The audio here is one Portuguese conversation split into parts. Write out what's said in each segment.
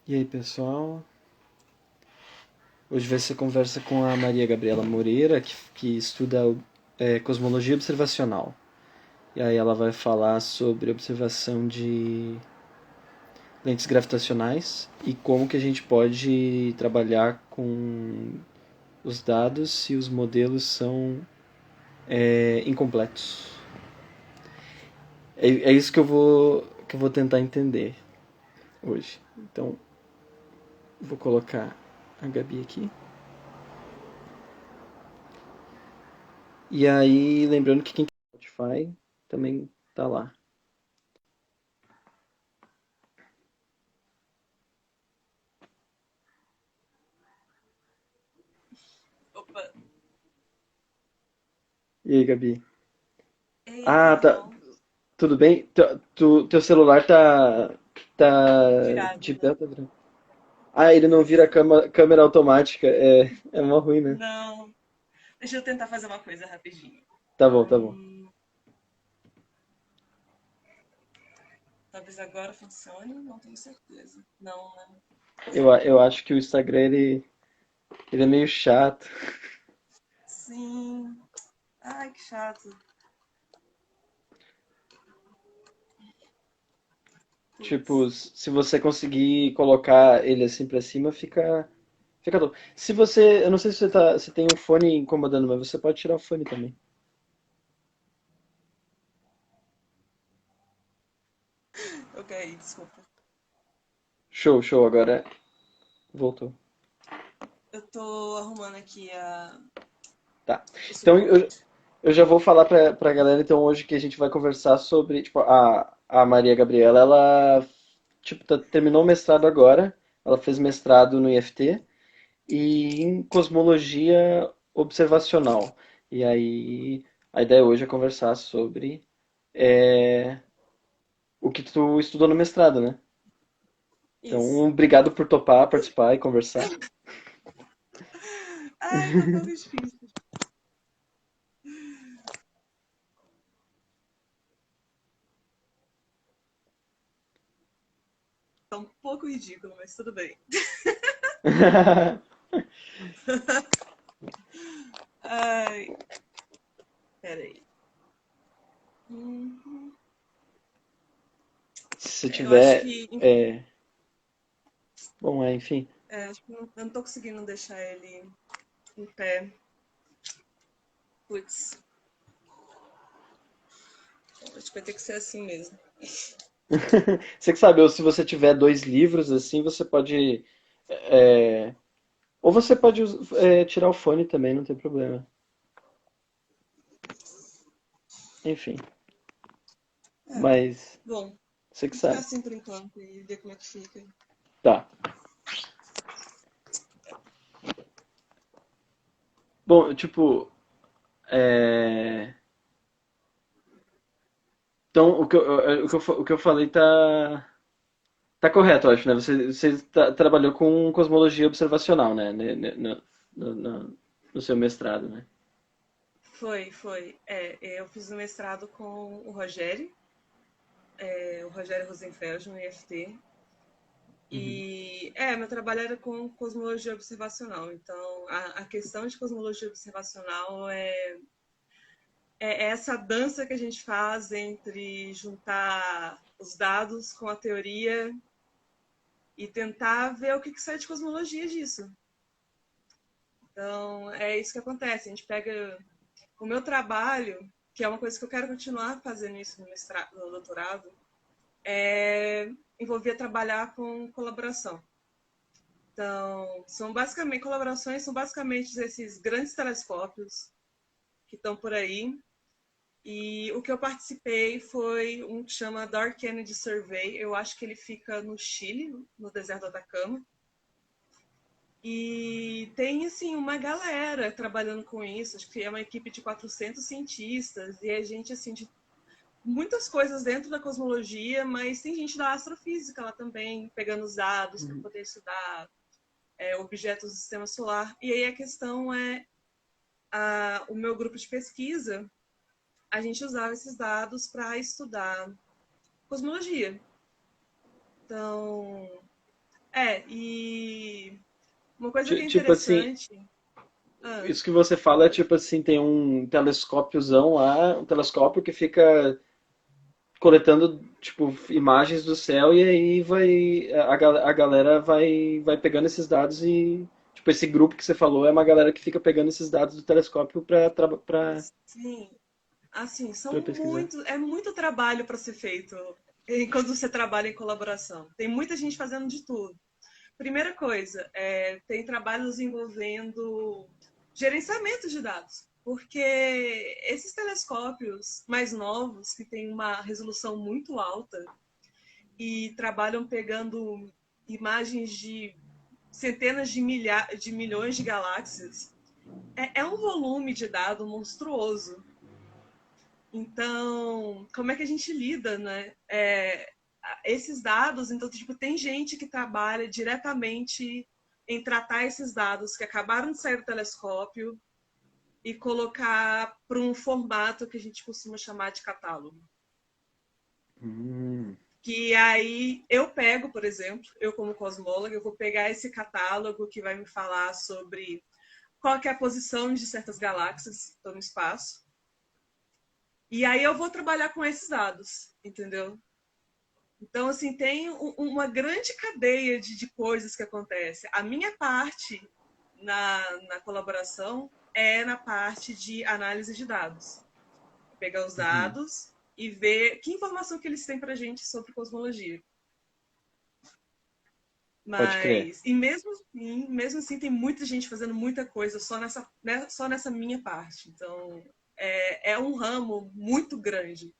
E aí, pessoal? Hoje vai ser conversa com a Maria Gabriela Moreira, que estuda cosmologia observacional. E aí ela vai falar sobre observação de lentes gravitacionais e como que a gente pode trabalhar com os dados se os modelos são incompletos. É isso que eu vou tentar entender hoje. Então, vou colocar a Gabi aqui. E aí, lembrando que quem tem Spotify também tá lá. Opa, E aí, Gabi? ei, Ah, tudo tá. bom? Tudo bem? Teu celular tá Virado, de né? pé, tá virando. Ah, ele não vira câmera automática. É mó ruim, né? Não, deixa eu tentar fazer uma coisa rapidinho. Tá bom, tá bom. Hum, talvez agora funcione, não tenho certeza. Não, né? Eu acho que o Instagram, ele é meio chato. Sim. Ai, que chato. Tipo, Putz. se você conseguir colocar ele assim pra cima, fica bom. Se você, eu não sei se você tem um fone incomodando, mas você pode tirar o fone também. Ok, desculpa. Show, show, agora voltou. Eu tô arrumando aqui Tá. o Então, eu, suporte. eu já vou falar pra galera, então, hoje que a gente vai conversar sobre, tipo, a Maria Gabriela, ela, tipo, terminou o mestrado agora, ela fez mestrado no IFT e em cosmologia observacional. E aí, a ideia hoje é conversar sobre é, o que tu estudou no mestrado, né? Então, Isso. obrigado por topar, participar e conversar. Ai, tá tão difícil. Tá um pouco ridículo, mas tudo bem. Ai, peraí. Uhum. Se você Eu acho tiver, que. bom, enfim. Acho que eu não tô conseguindo deixar ele em pé. Putz, acho que vai ter que ser assim mesmo. Você que sabe, ou se você tiver dois livros assim, você pode. é, Ou você pode tirar o fone também, não tem problema. Enfim, É, mas bom, você que vou ficar sabe. assim por enquanto e ver como é que fica. Tá. Bom, tipo. é, Então, o que eu falei tá correto, eu acho, né? Você trabalhou com cosmologia observacional, né? No, no- no seu mestrado, né? Foi. Eu fiz o mestrado com o Rogério Rosenfeld, no IFT. Uhum. Meu trabalho era com cosmologia observacional. Então, a questão de cosmologia observacional é essa dança que a gente faz entre juntar os dados com a teoria e tentar ver o que sai de cosmologia disso. Então, é isso que acontece. A gente pega o meu trabalho, que é uma coisa que eu quero continuar fazendo isso no mestrado, no doutorado, envolvia trabalhar com colaboração. Então, colaborações são basicamente esses grandes telescópios que estão por aí. E o que eu participei foi um que chama Dark Kennedy Survey. Eu acho que ele fica no Chile, no deserto do Atacama. E tem, assim, uma galera trabalhando com isso. Acho que é uma equipe de 400 cientistas. E é gente, assim, de muitas coisas dentro da cosmologia, mas tem gente da astrofísica lá também, pegando os dados para Uhum. poder estudar objetos do sistema solar. E aí a questão o meu grupo de pesquisa, a gente usava esses dados para estudar cosmologia. Então, E uma coisa que é Tipo assim, interessante. Ah, isso que você fala é tipo assim, tem um telescópiozão lá, um telescópio que fica coletando, tipo, imagens do céu e aí a galera vai pegando esses dados e, tipo, esse grupo que você falou é uma galera que fica pegando esses dados do telescópio sim, assim, pra pesquisar. é muito trabalho para ser feito quando você trabalha em colaboração. Tem muita gente fazendo de tudo. Primeira coisa, tem trabalhos envolvendo gerenciamento de dados, porque esses telescópios mais novos, que têm uma resolução muito alta e trabalham pegando imagens de centenas de milhões de galáxias, é um volume de dado monstruoso. Então, como é que a gente lida, né? Esses dados, então, tipo, tem gente que trabalha diretamente em tratar esses dados que acabaram de sair do telescópio e colocar para um formato que a gente costuma chamar de catálogo. Hum, Que aí eu pego, por exemplo, eu como cosmóloga, eu vou pegar esse catálogo que vai me falar sobre qual é a posição de certas galáxias no espaço. E aí eu vou trabalhar com esses dados, entendeu? Então, assim, tem uma grande cadeia de coisas que acontecem. A minha parte na colaboração é na parte de análise de dados. Pegar os uhum, dados e ver que informação que eles têm para a gente sobre cosmologia. pode crer. Mas, e mesmo assim, tem muita gente fazendo muita coisa só só nessa minha parte. Então, é um ramo muito grande,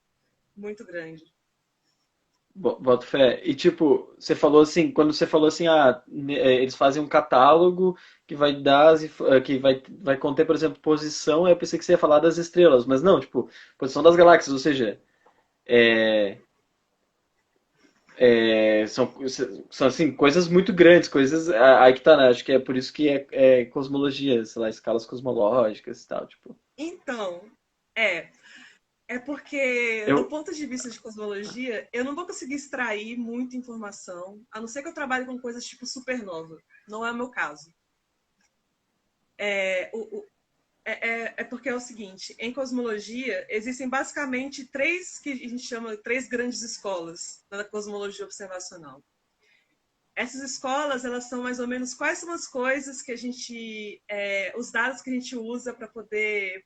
muito grande. Boto fé. E tipo, você falou assim, quando você falou assim, eles fazem um catálogo que vai dar vai conter, por exemplo, posição, aí eu pensei que você ia falar das estrelas, mas não, tipo, posição das galáxias, ou seja, é, são assim, coisas muito grandes, coisas. Aí que tá, né? Acho que é por isso que é cosmologia, sei lá, escalas cosmológicas e tal, tipo. Então, é, é porque, do Eu, ponto de vista de cosmologia, eu não vou conseguir extrair muita informação, a não ser que eu trabalhe com coisas tipo supernova. Não é o meu caso. É, é porque é o seguinte: em cosmologia, existem basicamente três que a gente chama três grandes escolas da cosmologia observacional. Essas escolas, elas são mais ou menos quais são as coisas que a gente, os dados que a gente usa para poder,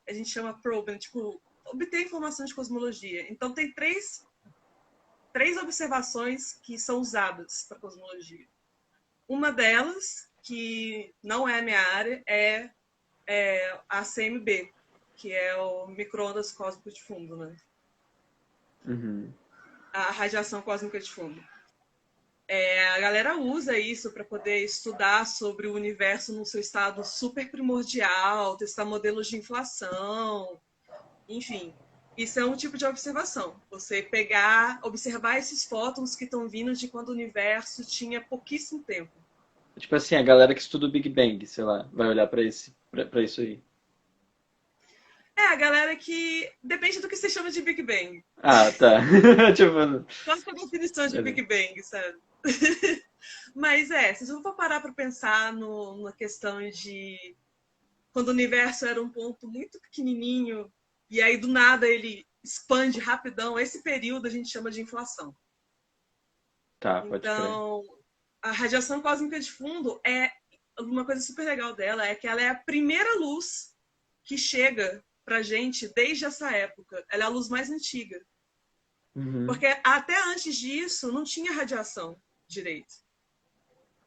a gente chama probe, tipo, obter informação de cosmologia. Então, tem três observações que são usadas para cosmologia. Uma delas, que não é a minha área, é a CMB, que é o micro-ondas cósmico de fundo, né? uhum. A radiação cósmica de fundo. A galera usa isso para poder estudar sobre o universo no seu estado super primordial, testar modelos de inflação, enfim. Isso é um tipo de observação. Você observar esses fótons que estão vindo de quando o universo tinha pouquíssimo tempo. Tipo assim, a galera que estuda o Big Bang, sei lá, vai olhar pra isso aí. A galera que depende do que você chama de Big Bang. Ah, tá. Tipo, Qual a sua definição de Big beleza. Bang, sabe? Mas se eu for parar para pensar na questão de quando o universo era um ponto muito pequenininho e aí do nada ele expande rapidão, esse período a gente chama de inflação. Tá, pode crer. Então, a radiação cósmica de fundo uma coisa super legal dela é que ela é a primeira luz que chega pra gente desde essa época. Ela é a luz mais antiga. Uhum, Porque até antes disso não tinha radiação direito.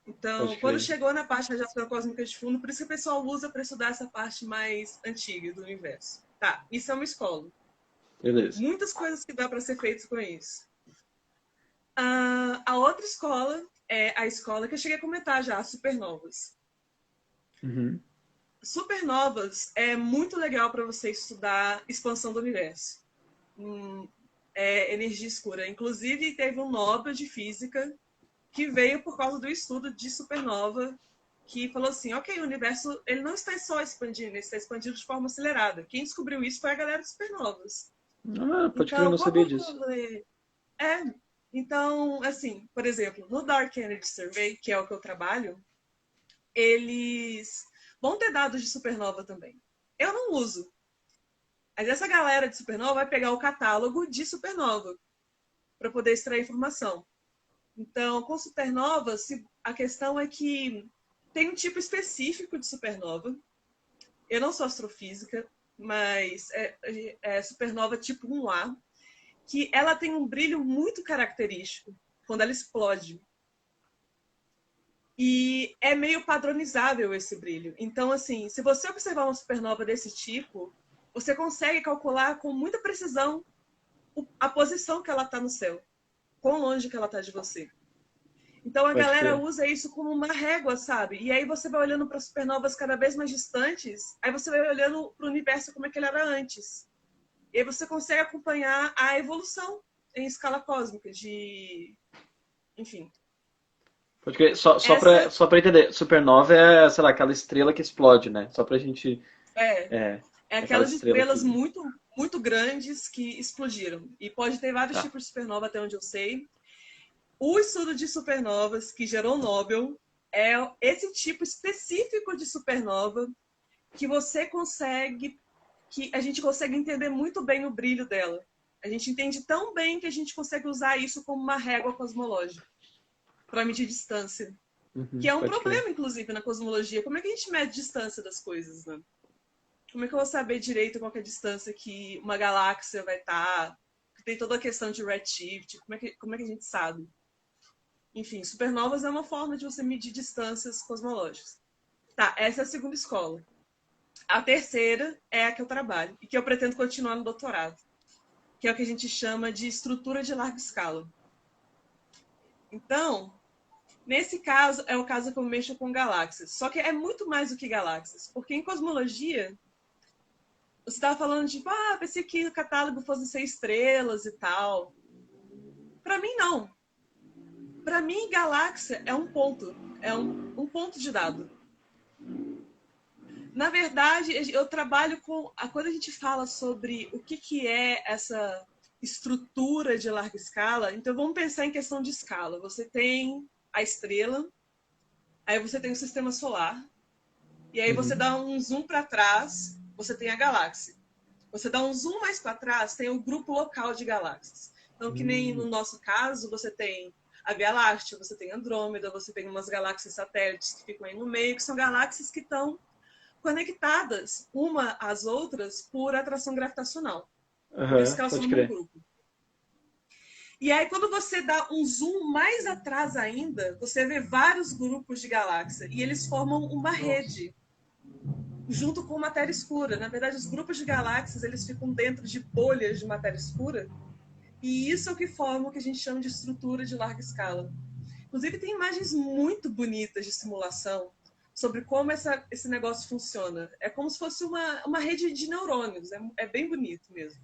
pode Então, quando crer. chegou na parte da radiação cósmica de fundo, por isso que o pessoal usa para estudar essa parte mais antiga do universo. Tá, isso é uma escola. Beleza. Muitas coisas que dá para ser feito com isso. A outra escola é a escola que eu cheguei a comentar já, supernovas. Uhum. Supernovas é muito legal para você estudar expansão do universo. Energia escura. Inclusive, teve um Nobel de Física que veio por causa do estudo de supernova, que falou assim, ok, o universo ele não está só expandindo, ele está expandindo de forma acelerada. Quem descobriu isso foi a galera de supernovas. Ah, pode crer, eu Então, não qual que é sabia o disso. rolê? É, Então, assim, por exemplo, no Dark Energy Survey, que é o que eu trabalho, eles vão ter dados de supernova também. Eu não uso. Mas essa galera de supernova vai pegar o catálogo de supernova para poder extrair informação. Então, com supernovas, a questão é que tem um tipo específico de supernova. Eu não sou astrofísica, mas é supernova tipo 1A, que ela tem um brilho muito característico quando ela explode. E é meio padronizável esse brilho. Então, assim, se você observar uma supernova desse tipo, você consegue calcular com muita precisão a posição que ela está no céu, quão longe que ela está de você. Então a Pode galera crer. usa isso como uma régua, sabe? E aí você vai olhando para supernovas cada vez mais distantes, aí você vai olhando para o universo como é que ele era antes. E aí você consegue acompanhar a evolução em escala cósmica de, enfim. Pode crer. Essa Só pra entender, supernova é, sei lá, aquela estrela que explode, né? Só pra gente. é, É, é aquela aquelas estrela estrelas que. muito grandes que explodiram. E pode ter vários Tá. tipos de supernova, até onde eu sei. O estudo de supernovas que gerou o Nobel é esse tipo específico de supernova que você consegue, que a gente consegue entender muito bem o brilho dela. A gente entende tão bem que a gente consegue usar isso como uma régua cosmológica para medir distância, que Uhum, é um pode crer. problema, inclusive, na cosmologia. Como é que a gente mede distância das coisas, né? Como é que eu vou saber direito qual é a distância que uma galáxia vai estar? Tem toda a questão de redshift. Como é que a gente sabe? Enfim, supernovas é uma forma de você medir distâncias cosmológicas. Tá, essa é a segunda escola. A terceira é a que eu trabalho e que eu pretendo continuar no doutorado, que é o que a gente chama de estrutura de larga escala. Então, nesse caso, é o caso que eu mexo com galáxias. Só que é muito mais do que galáxias, porque em cosmologia, você estava falando de, pensei que o catálogo fosse 6 estrelas e tal. Para mim, não. Para mim, galáxia é um ponto, é um ponto de dado. Na verdade, eu trabalho com. Quando a gente fala sobre o que é essa estrutura de larga escala, então vamos pensar em questão de escala. Você tem a estrela, aí você tem o sistema solar, e aí você Uhum. dá um zoom para trás, você tem a galáxia. Você dá um zoom mais para trás, tem o grupo local de galáxias. Então, que nem no Hum. nosso caso, você tem a Via Láctea, você tem Andrômeda, você tem umas galáxias satélites que ficam aí no meio, que são galáxias que estão conectadas uma às outras por atração gravitacional. Por isso Aham, que elas pode formam um crer. grupo. E aí, quando você dá um zoom mais atrás ainda, você vê vários grupos de galáxia e eles formam uma Nossa. rede junto com matéria escura. Na verdade, os grupos de galáxias eles ficam dentro de bolhas de matéria escura e isso é o que forma o que a gente chama de estrutura de larga escala. Inclusive, tem imagens muito bonitas de simulação sobre como esse negócio funciona. É como se fosse uma rede de neurônios. É bem bonito mesmo.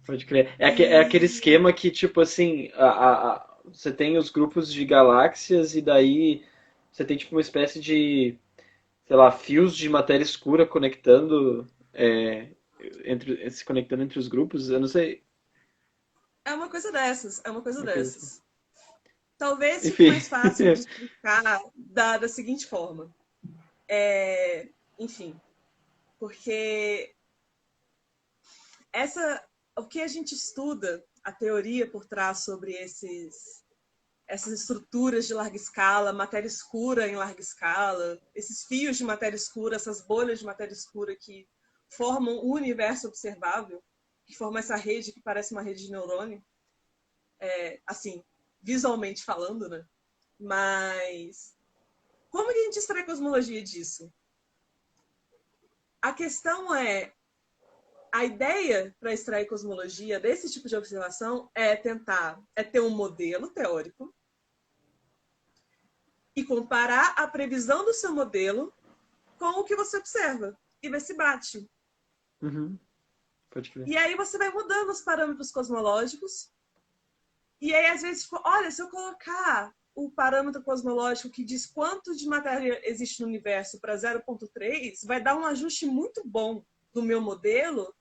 Pode crer. É aquele E esquema que, tipo assim, você tem os grupos de galáxias e daí você tem, tipo, uma espécie de, sei lá, fios de matéria escura conectando, se conectando entre os grupos. Eu não sei. é uma coisa dessas, é uma coisa Uma coisa assim. dessas. Talvez fique Enfim. mais fácil de explicar da seguinte forma. Enfim, porque o que a gente estuda, a teoria por trás sobre essas estruturas de larga escala, matéria escura em larga escala, esses fios de matéria escura, essas bolhas de matéria escura que formam o universo observável, que formam essa rede que parece uma rede de neurônio, assim, visualmente falando, né? Mas como que a gente extrai cosmologia disso? A questão a ideia para extrair cosmologia desse tipo de observação é ter um modelo teórico e comparar a previsão do seu modelo com o que você observa e ver se bate. Uhum, pode crer. E aí você vai mudando os parâmetros cosmológicos. E aí, às vezes, olha, se eu colocar o parâmetro cosmológico que diz quanto de matéria existe no universo para 0,3, vai dar um ajuste muito bom do meu modelo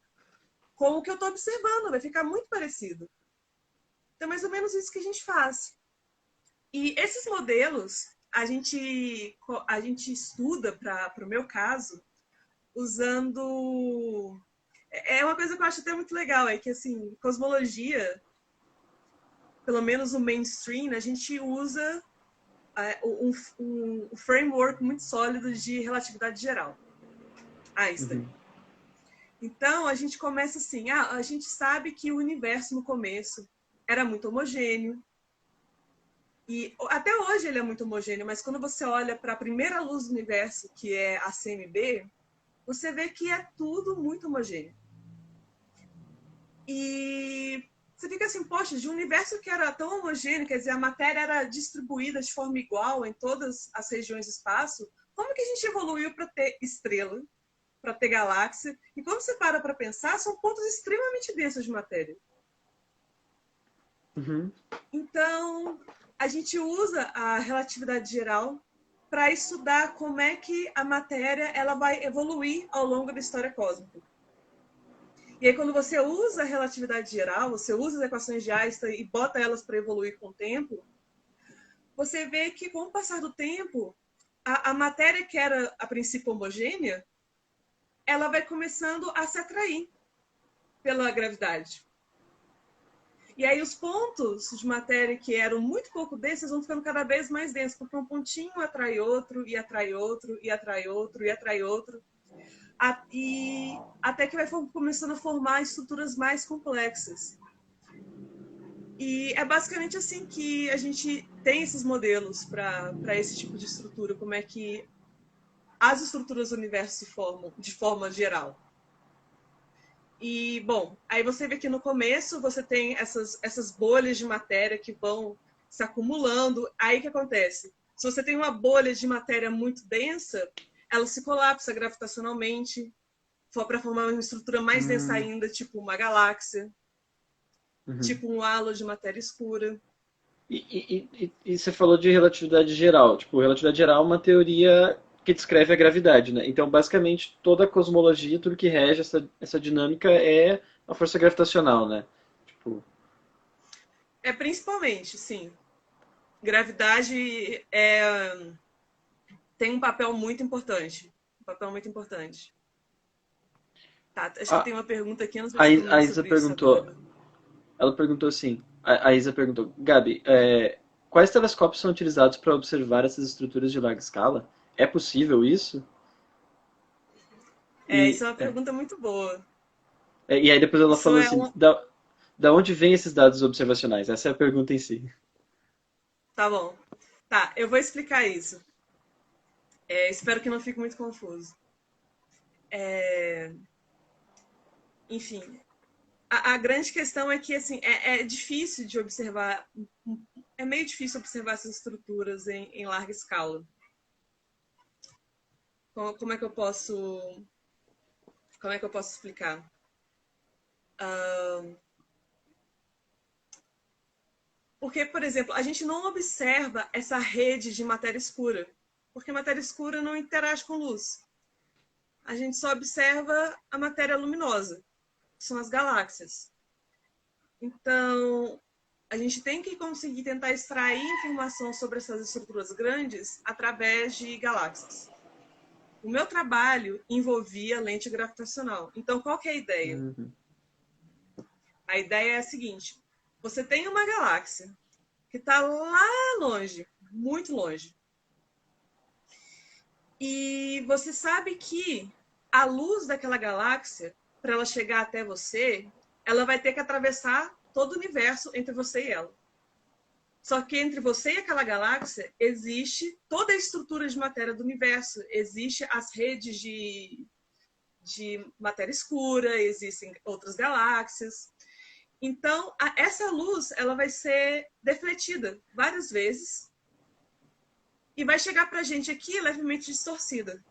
com o que eu estou observando. Vai ficar muito parecido. Então, é mais ou menos isso que a gente faz. E esses modelos, a gente estuda, para o meu caso, usando... É uma coisa que eu acho até muito legal, é que, assim, cosmologia, pelo menos o mainstream, a gente usa um framework muito sólido de relatividade geral, Einstein. Uhum. Então, a gente começa assim, a gente sabe que o universo no começo era muito homogêneo, e até hoje ele é muito homogêneo, mas quando você olha para a primeira luz do universo, que é a CMB, você vê que é tudo muito homogêneo. E você fica assim, poxa, de um universo que era tão homogêneo, quer dizer, a matéria era distribuída de forma igual em todas as regiões do espaço, como que a gente evoluiu para ter estrela, para ter galáxia? E quando você para pensar, são pontos extremamente densos de matéria. Uhum. Então, a gente usa a relatividade geral para estudar como é que a matéria ela vai evoluir ao longo da história cósmica. E aí, quando você usa a relatividade geral, você usa as equações de Einstein e bota elas para evoluir com o tempo, você vê que, com o passar do tempo, a matéria que era, a princípio, homogênea, ela vai começando a se atrair pela gravidade. E aí os pontos de matéria que eram muito pouco densos vão ficando cada vez mais densos, porque um pontinho atrai outro, e atrai outro, e atrai outro, e atrai outro. E até que vai começando a formar estruturas mais complexas. E é basicamente assim que a gente tem esses modelos para esse tipo de estrutura, como é que as estruturas do universo se formam de forma geral. E, bom, aí você vê que no começo você tem essas bolhas de matéria que vão se acumulando. Aí o que acontece? Se você tem uma bolha de matéria muito densa, ela se colapsa gravitacionalmente, para formar uma estrutura mais densa ainda, tipo uma galáxia, Uhum. tipo um halo de matéria escura. E você falou de relatividade geral. Tipo, relatividade geral é uma teoria que descreve a gravidade, né? Então, basicamente, toda a cosmologia, tudo que rege essa dinâmica é a força gravitacional, né? Tipo, É principalmente, sim. Gravidade tem um papel muito importante. Um papel muito importante. Tá, acho que a, tem uma pergunta aqui, eu não sei a, se eu a comento Isa sobre isso perguntou, agora. ela perguntou assim, a Isa perguntou, Gabi, quais telescópios são utilizados para observar essas estruturas de larga escala? É possível isso? Isso E, é uma pergunta muito boa. e aí depois ela Isso falou é assim, uma. da onde vêm esses dados observacionais? Essa é a pergunta em si. Tá bom. Tá, eu vou explicar isso. Espero que não fique muito confuso. Enfim, a grande questão é que assim, é difícil de observar, é meio difícil observar essas estruturas em larga escala. Como é que eu posso, como é que eu posso explicar? Porque, por exemplo, a gente não observa essa rede de matéria escura, porque matéria escura não interage com luz. A gente só observa a matéria luminosa, que são as galáxias. Então, a gente tem que conseguir tentar extrair informação sobre essas estruturas grandes através de galáxias. O meu trabalho envolvia lente gravitacional. Então, qual que é a ideia? Uhum. A ideia é a seguinte: você tem uma galáxia que está lá longe, muito longe. E você sabe que a luz daquela galáxia, para ela chegar até você, ela vai ter que atravessar todo o universo entre você e ela. Só que entre você e aquela galáxia existe toda a estrutura de matéria do universo, existe as redes de matéria escura, existem outras galáxias. Então, essa luz ela vai ser defletida várias vezes e vai chegar para a gente aqui levemente distorcida.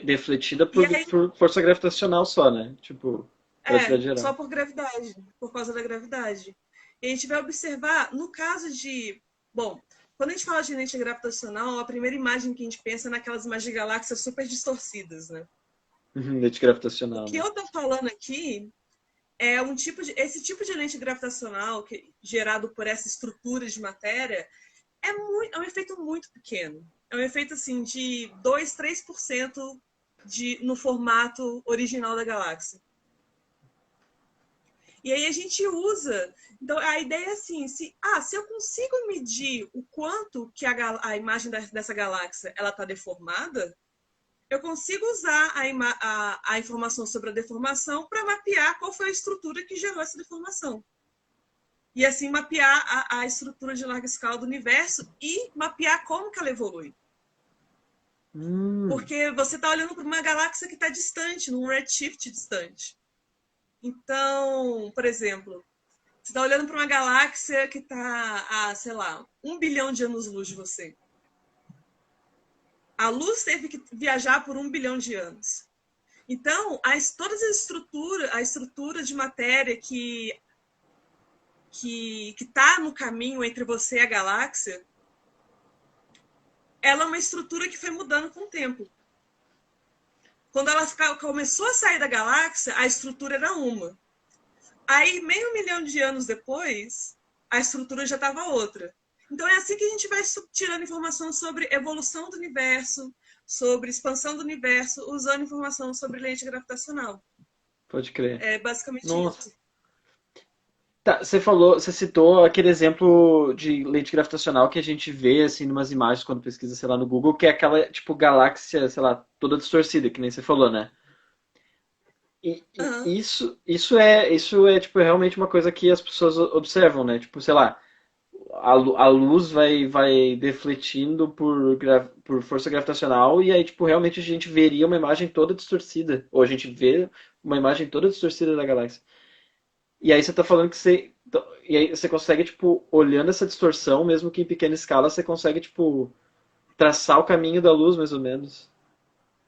Defletida E por, aí, por força gravitacional só, né? Tipo, relatividade só geral. por gravidade, por causa da gravidade. E a gente vai observar, no caso de. Bom, quando a gente fala de lente gravitacional, a primeira imagem que a gente pensa é naquelas imagens de galáxias super distorcidas, né? Lente O gravitacional, que né? eu estou falando aqui esse tipo de lente gravitacional gerado por essa estrutura de matéria é um efeito muito pequeno. É um efeito assim de 2, 3% no formato original da galáxia. E aí a gente usa. Então a ideia é assim: se eu consigo medir o quanto que a imagem dessa galáxia ela está deformada, eu consigo usar a informação sobre a deformação para mapear qual foi a estrutura que gerou essa deformação. E assim mapear a estrutura de larga escala do universo e mapear como que ela evolui. Porque você está olhando para uma galáxia que está distante, num redshift distante. Então, por exemplo, você está olhando para uma galáxia que está a, sei lá, 1 bilhão de anos-luz de você. A luz teve que viajar por 1 bilhão de anos. Então, toda a estrutura de matéria que está no caminho entre você e a galáxia, ela é uma estrutura que foi mudando com o tempo. Quando ela começou a sair da galáxia, a estrutura era uma. Aí, meio milhão de anos depois, a estrutura já estava outra. Então, é assim que a gente vai tirando informação sobre evolução do universo, sobre expansão do universo, usando informação sobre lente gravitacional. Pode crer. É basicamente Nossa. isso. Tá, você citou aquele exemplo de lente gravitacional que a gente vê, assim, numas imagens quando pesquisa, sei lá, no Google, que é aquela, tipo, galáxia, sei lá, toda distorcida, que nem você falou, né? E Uhum. isso é, tipo, realmente uma coisa que as pessoas observam, né? Tipo, sei lá, a luz vai defletindo por força gravitacional e aí, tipo, realmente a gente veria uma imagem toda distorcida. Ou a gente vê uma imagem toda distorcida da galáxia. E aí você tá falando que você. E aí você consegue, tipo, olhando essa distorção, mesmo que em pequena escala, você consegue, tipo, traçar o caminho da luz, mais ou menos.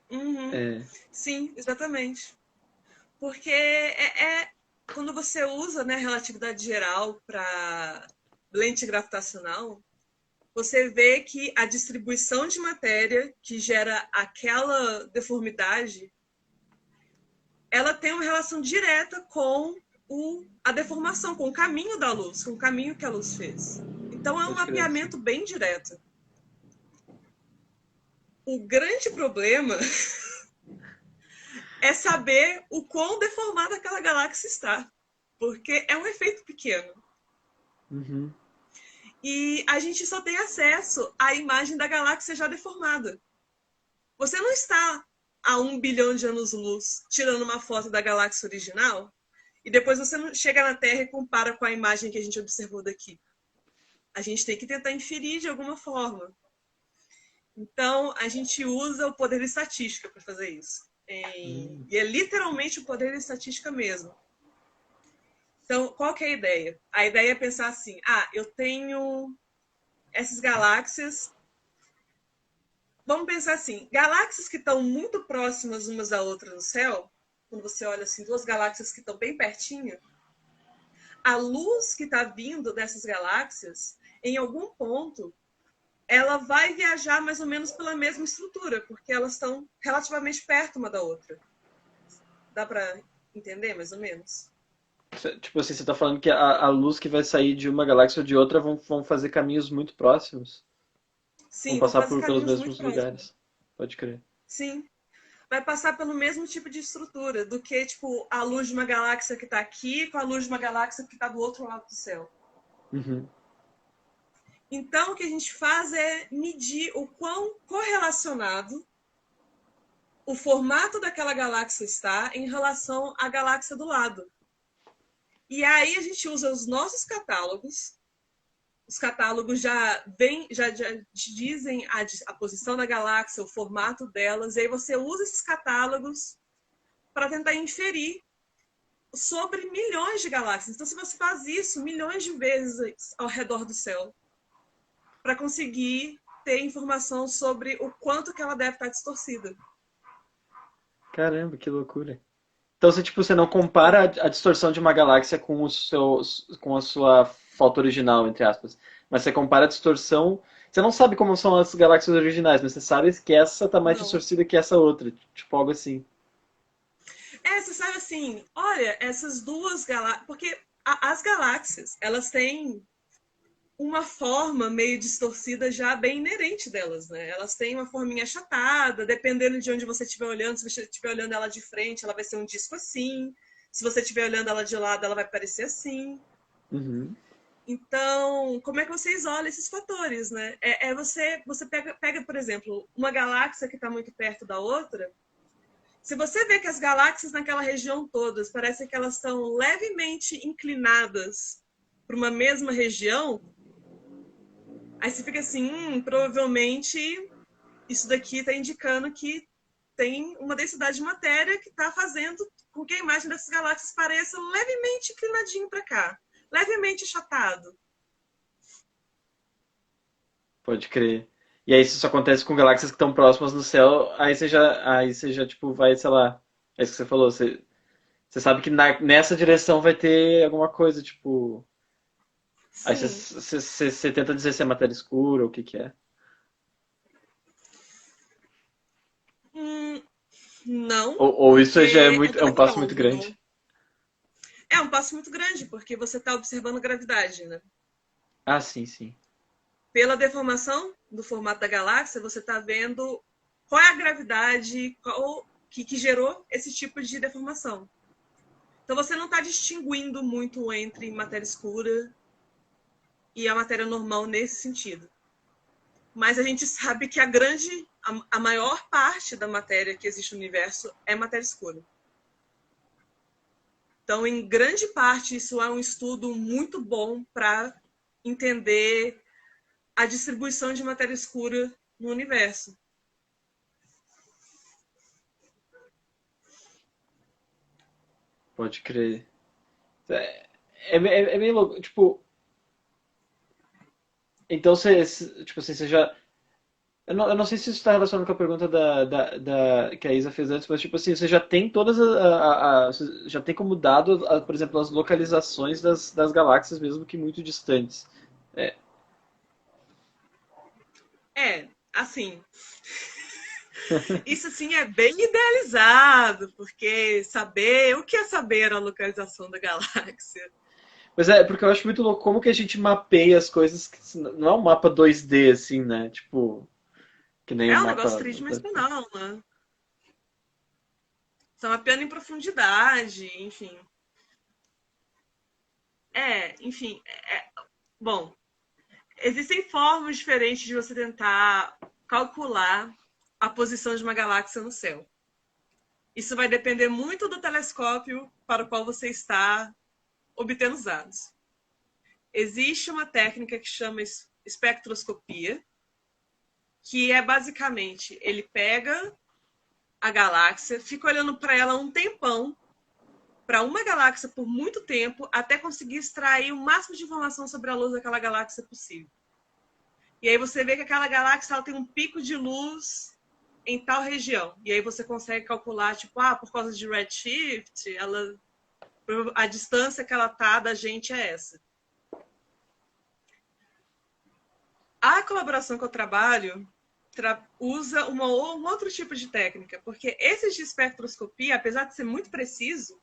Uhum. É. Sim, exatamente. Porque quando você usa, né, relatividade geral para lente gravitacional, você vê que a distribuição de matéria que gera aquela deformidade, ela tem uma relação direta com a deformação, com o caminho da luz, com o caminho que a luz fez. Então é um Pode crer. mapeamento bem direto. O grande problema é saber o quão deformada aquela galáxia está, porque é um efeito pequeno. Uhum. E a gente só tem acesso à imagem da galáxia já deformada. Você não está a 1 bilhão de anos-luz tirando uma foto da galáxia original e depois você não chega na Terra e compara com a imagem que a gente observou daqui. A gente tem que tentar inferir de alguma forma. Então, a gente usa o poder de estatística para fazer isso. E é literalmente o poder de estatística mesmo. Então, qual que é a ideia? A ideia é pensar assim, eu tenho essas galáxias. Vamos pensar assim, galáxias que estão muito próximas umas da outra no céu, quando você olha assim, duas galáxias que estão bem pertinho, a luz que está vindo dessas galáxias, em algum ponto, ela vai viajar mais ou menos pela mesma estrutura, porque elas estão relativamente perto uma da outra. Dá para entender mais ou menos? Tipo assim, você tá falando que a luz que vai sair de uma galáxia ou de outra vão fazer caminhos muito próximos. Vão Sim, vão passar fazer pelos caminhos muito mesmos próximos. lugares. Pode crer. Sim, vai passar pelo mesmo tipo de estrutura do que tipo a luz de uma galáxia que está aqui com a luz de uma galáxia que está do outro lado do céu. Uhum. Então, o que a gente faz é medir o quão correlacionado o formato daquela galáxia está em relação à galáxia do lado. E aí a gente usa os nossos catálogos. Os catálogos já dizem a posição da galáxia, o formato delas, e aí você usa esses catálogos para tentar inferir sobre milhões de galáxias. Então, se você faz isso milhões de vezes ao redor do céu, para conseguir ter informação sobre o quanto que ela deve estar distorcida. Caramba, que loucura. Então, você, tipo, você não compara a distorção de uma galáxia com a sua foto original, entre aspas. Mas você compara a distorção. Você não sabe como são as galáxias originais, mas você sabe que essa tá mais Não. distorcida que essa outra. Tipo, algo assim. Você sabe assim, olha, essas duas galáxias. Porque as galáxias, elas têm uma forma meio distorcida já bem inerente delas, né? Elas têm uma forminha achatada, dependendo de onde você estiver olhando. Se você estiver olhando ela de frente, ela vai ser um disco assim. Se você estiver olhando ela de lado, ela vai parecer assim. Uhum. Então, como é que você isola esses fatores, né? Você pega, por exemplo, uma galáxia que está muito perto da outra. Se você vê que as galáxias naquela região todas parece que elas estão levemente inclinadas para uma mesma região, aí você fica assim, provavelmente isso daqui está indicando que tem uma densidade de matéria que está fazendo com que a imagem dessas galáxias pareça levemente inclinadinho para cá, levemente achatado. Pode crer. E aí, se isso acontece com galáxias que estão próximas no céu, aí você já, tipo, vai, sei lá. É isso que você falou, você sabe que nessa direção vai ter alguma coisa, tipo. Aí você, Sim. você, você- você tenta dizer se é matéria escura ou o que que é. Hum, não, Ou isso já é porque muito, é um ainda é passo muito óbvio. grande. É um passo muito grande, porque você está observando gravidade, né? Ah, sim, sim. Pela deformação do formato da galáxia, você está vendo qual é a gravidade que gerou esse tipo de deformação. Então você não está distinguindo muito entre matéria escura e a matéria normal nesse sentido. Mas a gente sabe que a maior parte da matéria que existe no universo é matéria escura. Então, em grande parte, isso é um estudo muito bom para entender a distribuição de matéria escura no universo. Pode crer. É meio louco. Tipo, então tipo assim, você já. Eu não sei se isso está relacionado com a pergunta que a Isa fez antes, mas tipo assim, você já tem todas você já tem como dado, por exemplo, as localizações das galáxias, mesmo que muito distantes. É, Assim, isso sim é bem idealizado, porque saber o que é saber a localização da galáxia. mas é porque eu acho muito louco como que a gente mapeia as coisas, que não é um mapa 2D assim, né? Tipo, que nem o É um negócio mapa. tridimensional, né? São mapeando em profundidade, enfim. Enfim. Bom, existem formas diferentes de você tentar calcular a posição de uma galáxia no céu. Isso vai depender muito do telescópio para o qual você está obtendo os dados. Existe uma técnica que chama espectroscopia, que é basicamente ele pega a galáxia, fica olhando para ela um tempão, para uma galáxia por muito tempo, até conseguir extrair o máximo de informação sobre a luz daquela galáxia possível. E aí você vê que aquela galáxia ela tem um pico de luz em tal região. E aí você consegue calcular, tipo, por causa de redshift, a distância que ela tá da gente é essa. A colaboração que eu trabalho usa um outro tipo de técnica, porque esses de espectroscopia, apesar de ser muito preciso,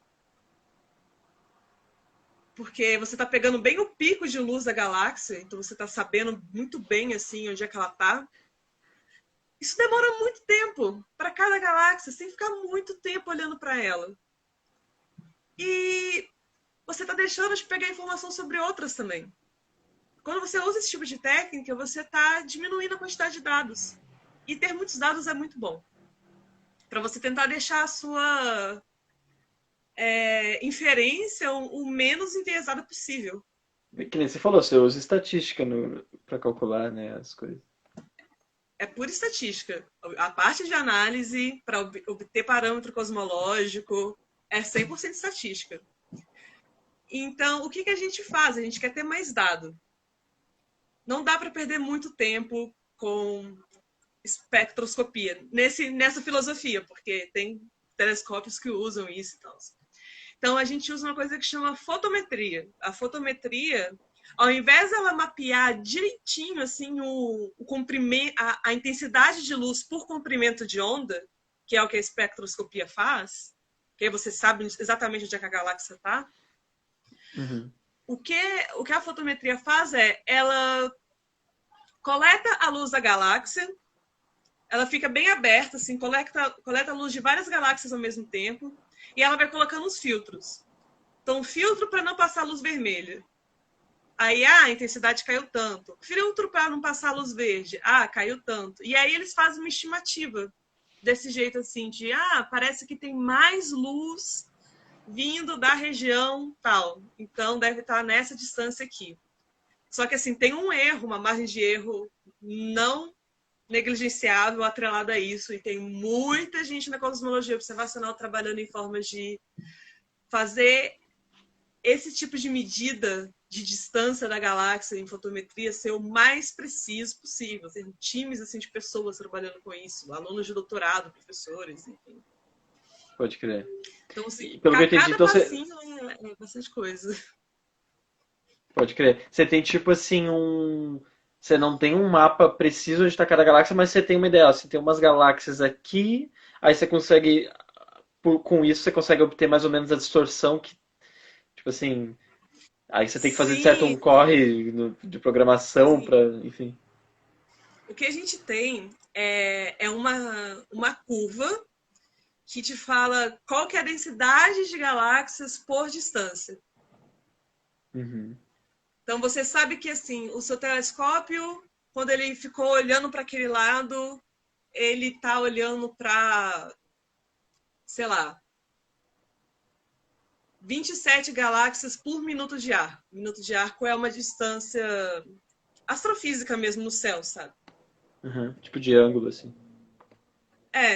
porque você está pegando bem o pico de luz da galáxia, então você está sabendo muito bem assim onde é que ela está. Isso demora muito tempo para cada galáxia, sem ficar muito tempo olhando para ela. E você está deixando de pegar informação sobre outras também. Quando você usa esse tipo de técnica, você está diminuindo a quantidade de dados. E ter muitos dados é muito bom. Para você tentar deixar a sua inferência o menos enviesada possível. Que nem você falou, você usa estatística para calcular, né, as coisas. É pura estatística. A parte de análise para obter parâmetro cosmológico é 100% estatística. Então, o que a gente faz? A gente quer ter mais dado. Não dá para perder muito tempo com espectroscopia nessa filosofia, porque tem telescópios que usam isso e tal. Então, a gente usa uma coisa que chama fotometria. A fotometria, ao invés dela mapear direitinho assim o comprimento, a intensidade de luz por comprimento de onda, que é o que a espectroscopia faz, porque você sabe exatamente onde é que a galáxia está. Uhum. O que a fotometria faz é, ela coleta a luz da galáxia, ela fica bem aberta, assim, coleta a luz de várias galáxias ao mesmo tempo, e ela vai colocando os filtros. Então, filtro para não passar luz vermelha. Aí, a intensidade caiu tanto. Filtro para não passar luz verde. Caiu tanto. E aí eles fazem uma estimativa desse jeito assim, de parece que tem mais luz vindo da região tal. Então, deve estar nessa distância aqui. Só que, assim, tem um erro, uma margem de erro não negligenciável atrelada a isso. E tem muita gente na cosmologia observacional trabalhando em formas de fazer esse tipo de medida de distância da galáxia em fotometria ser o mais preciso possível. Tem times assim, de pessoas trabalhando com isso, alunos de doutorado, professores, enfim. Pode crer. Então, assim, Pelo que eu entendi, cada então passinho é bastante coisa. pode crer. Você tem tipo assim você não tem um mapa preciso onde está cada galáxia, mas você tem uma ideia. Você tem umas galáxias aqui, aí você consegue, com isso, você consegue obter mais ou menos a distorção que, tipo assim, aí você tem que fazer de certo Sim, um corre de programação sim. para, enfim. O que a gente tem é uma curva que te fala qual que é a densidade de galáxias por distância. Uhum. Então você sabe que assim, o seu telescópio, quando ele ficou olhando para aquele lado, ele está olhando para, sei lá, 27 galáxias por minuto de arco. Minuto de arco é uma distância astrofísica mesmo no céu, sabe? Uhum. Tipo de ângulo, assim.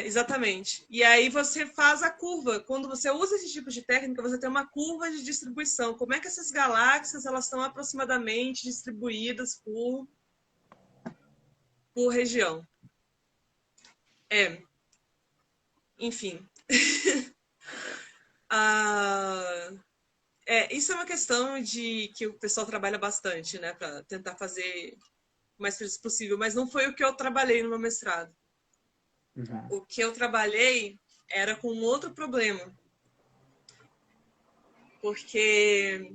Exatamente. E aí você faz a curva. Quando você usa esse tipo de técnica, você tem uma curva de distribuição. Como é que essas galáxias elas estão aproximadamente distribuídas por região? Enfim. Ah, isso é uma questão de que o pessoal trabalha bastante, né, para tentar fazer o mais preciso possível, mas não foi o que eu trabalhei no meu mestrado. Uhum. O que eu trabalhei era com outro problema, porque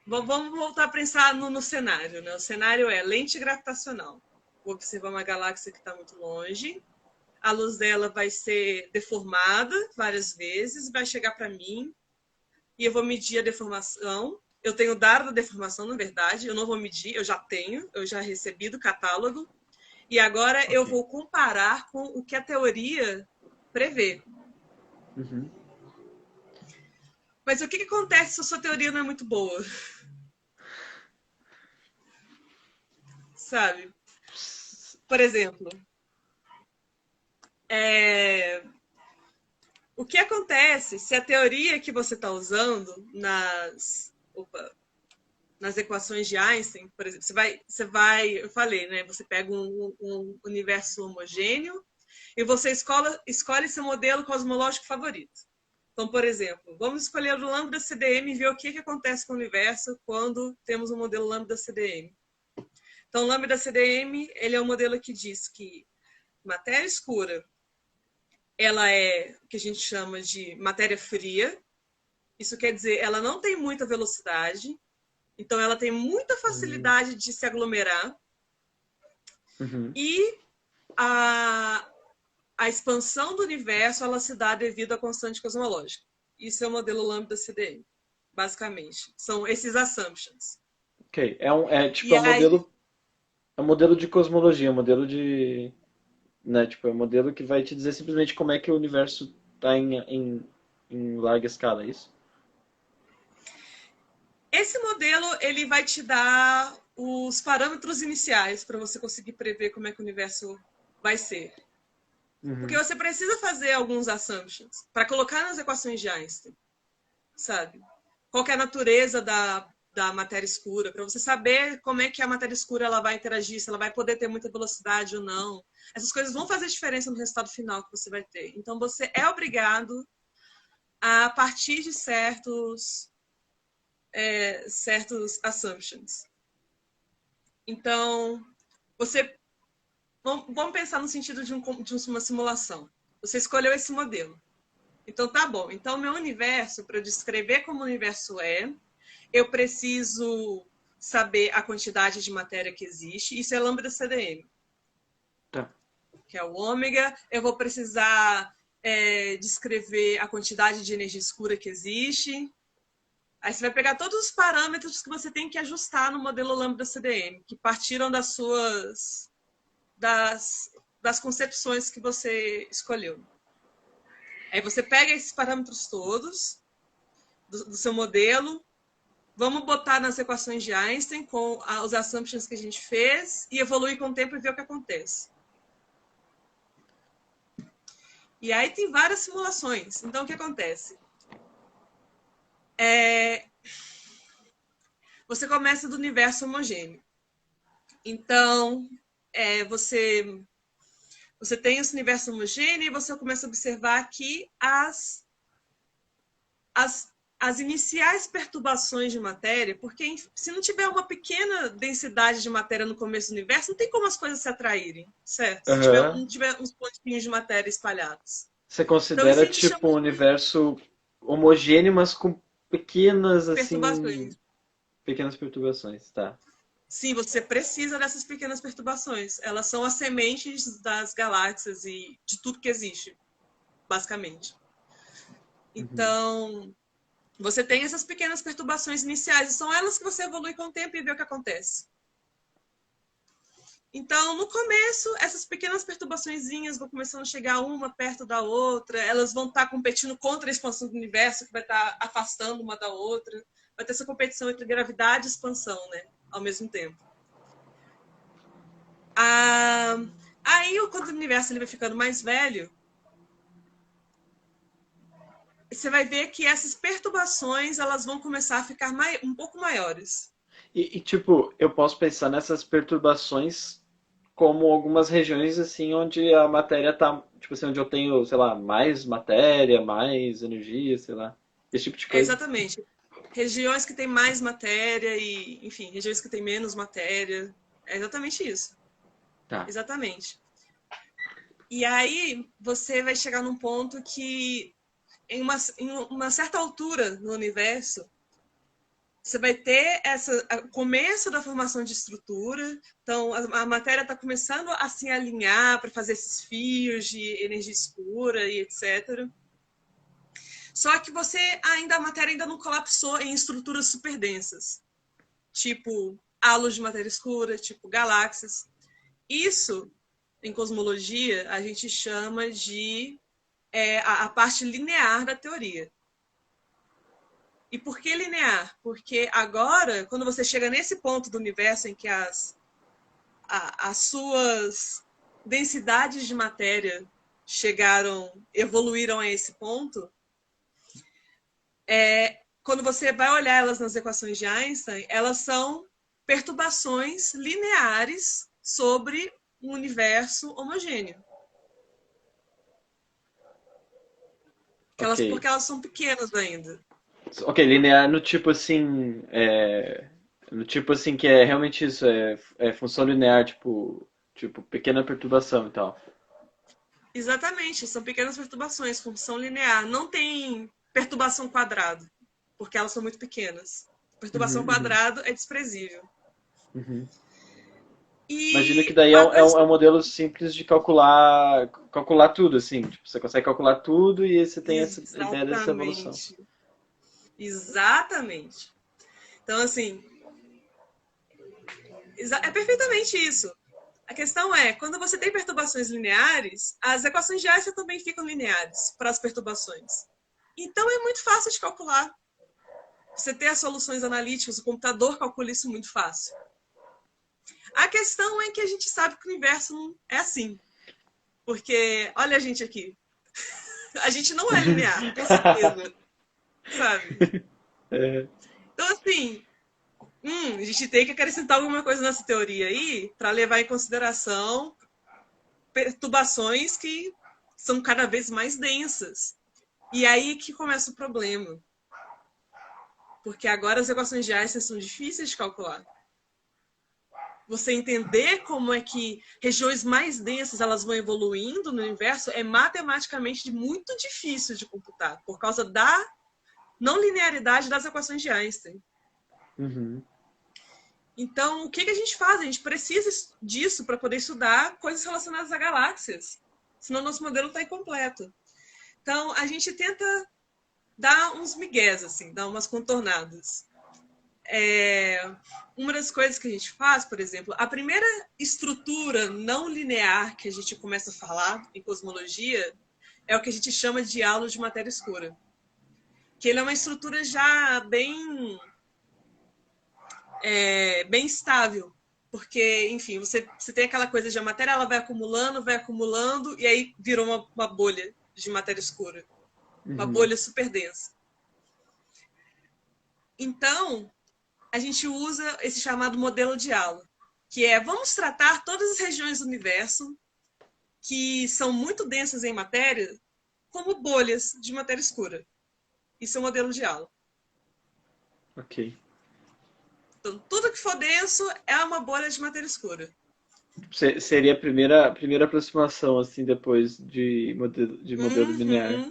vamos voltar a pensar no cenário, né? O cenário é lente gravitacional. Vou observar uma galáxia que está muito longe, a luz dela vai ser deformada várias vezes, vai chegar para mim e eu vou medir a deformação. Eu tenho dado a deformação, na verdade, eu não vou medir, eu já recebi do catálogo, e agora eu Ok. vou comparar com o que a teoria prevê. Uhum. Mas o que acontece se a sua teoria não é muito boa? Sabe? Por exemplo, o que acontece se a teoria que você está usando nas equações de Einstein, por exemplo, eu falei, né? Você pega um universo homogêneo e você escolhe seu modelo cosmológico favorito. Então, por exemplo, vamos escolher o lambda CDM e ver o que acontece com o universo quando temos um modelo lambda CDM. Então, o lambda CDM, ele é um modelo que diz que matéria escura, ela é o que a gente chama de matéria fria. Isso quer dizer, ela não tem muita velocidade, então ela tem muita Uhum. facilidade de se aglomerar. Uhum. E a expansão do universo ela se dá devido à constante cosmológica. Isso é o modelo lambda CDM, basicamente. São esses assumptions. Ok. Tipo, E aí, é um modelo de cosmologia, um modelo de, né, tipo, é um modelo que vai te dizer simplesmente como é que o universo está em larga escala, é isso? esse modelo ele vai te dar os parâmetros iniciais para você conseguir prever como é que o universo vai ser. Porque Uhum. você precisa fazer alguns assumptions para colocar nas equações de Einstein, sabe? Qual é a natureza da matéria escura, para você saber como é que a matéria escura ela vai interagir, se ela vai poder ter muita velocidade ou não. Essas coisas vão fazer diferença no resultado final que você vai ter. Então, você é obrigado a partir de certos assumptions. Então, você vamos pensar no sentido de uma simulação. Você escolheu esse modelo. Então tá bom. Então, meu universo, para eu descrever como o universo é, eu preciso saber a quantidade de matéria que existe. Isso é lambda CDM, Tá. que é o ômega. Eu vou precisar descrever a quantidade de energia escura que existe. Aí você vai pegar todos os parâmetros que você tem que ajustar no modelo lambda CDM, que partiram das concepções que você escolheu. Aí você pega esses parâmetros todos do seu modelo, vamos botar nas equações de Einstein com os assumptions que a gente fez e evoluir com o tempo e ver o que acontece. E aí tem várias simulações. Então, o que acontece? Você começa do universo homogêneo. Então, você tem esse universo homogêneo e você começa a observar que as iniciais perturbações de matéria, porque se não tiver uma pequena densidade de matéria no começo do universo, não tem como as coisas se atraírem, certo? Se Aham. não tiver uns pontinhos de matéria espalhados. Você Então, isso considera a gente chama tipo um de universo homogêneo, mas com pequenas, assim, perturbações. pequenas perturbações, tá? Sim, você precisa dessas pequenas perturbações. Elas são as sementes das galáxias e de tudo que existe, basicamente. Uhum. Então, você tem essas pequenas perturbações iniciais, e são elas que você evolui com o tempo e vê o que acontece. Então, no começo, essas pequenas perturbaçõezinhas vão começando a chegar uma perto da outra, elas vão estar competindo contra a expansão do universo, que vai estar afastando uma da outra. Vai ter essa competição entre gravidade e expansão, né? Ao mesmo tempo. Aí, quando o universo ele vai ficando mais velho, você vai ver que essas perturbações elas vão começar a ficar um pouco maiores. Tipo, eu posso pensar nessas perturbações como algumas regiões, assim, onde a matéria tá, tipo assim, onde eu tenho, sei lá, mais matéria, mais energia, sei lá, esse tipo de É coisa. exatamente. Regiões que têm mais matéria e, enfim, regiões que têm menos matéria. É exatamente isso. Tá. Exatamente. E aí você vai chegar num ponto que, em uma certa altura no universo, você vai ter o começo da formação de estrutura. Então, a matéria está começando a se alinhar para fazer esses fios de energia escura e etc. Só que a matéria ainda não colapsou em estruturas super densas, tipo halos de matéria escura, tipo galáxias. Isso, em cosmologia, a gente chama de a parte linear da teoria. E por que linear? Porque agora, quando você chega nesse ponto do universo em que as suas densidades de matéria evoluíram a esse ponto, quando você vai olhar elas nas equações de Einstein, elas são perturbações lineares sobre um universo homogêneo. Ok. Porque elas são pequenas ainda. Ok, linear no tipo assim, no tipo assim que é realmente isso, é função linear, tipo pequena perturbação e tal. Exatamente, são pequenas perturbações, função linear. Não tem perturbação quadrado, porque elas são muito pequenas. Perturbação Uhum, uhum, quadrado é desprezível. uhum. Imagino que E daí quadrado. é um modelo simples de calcular tudo, assim. Tipo, você consegue calcular tudo e aí você tem essa ideia dessa evolução. Exatamente. Exatamente. Então, assim, é perfeitamente isso. A questão é, quando você tem perturbações lineares, as equações de Einstein também ficam lineares para as perturbações. Então é muito fácil de calcular. Você tem as soluções analíticas, o computador calcula isso muito fácil. A questão é que a gente sabe que o universo não é assim. Porque, olha a gente aqui. A gente não é linear, com certeza. Sabe? É, Então, assim, a gente tem que acrescentar alguma coisa nessa teoria aí para levar em consideração perturbações que são cada vez mais densas. E aí que começa o problema. Porque agora as equações de Einstein são difíceis de calcular. você entender como é que regiões mais densas elas vão evoluindo no universo é matematicamente muito difícil de computar, por causa da não linearidade das equações de Einstein. Uhum. Então, o que a gente faz? A gente precisa disso para poder estudar coisas relacionadas a galáxias. Senão, nosso modelo está incompleto. Então, a gente tenta dar uns migués, assim, dar umas contornadas. Uma das coisas que a gente faz, por exemplo, a primeira estrutura não linear que a gente começa a falar em cosmologia é o que a gente chama de halo de matéria escura. Que ele é uma estrutura já bem estável. Porque, enfim, você tem aquela coisa de a matéria ela vai acumulando, e aí virou uma bolha de matéria escura. Uma bolha super densa. Então, a gente usa esse chamado modelo de halo, que é, vamos tratar todas as regiões do universo que são muito densas em matéria como bolhas de matéria escura. Isso é o modelo de halo. Ok. Então, tudo que for denso é uma bolha de matéria escura. Seria a primeira aproximação, assim, depois de modelo linear.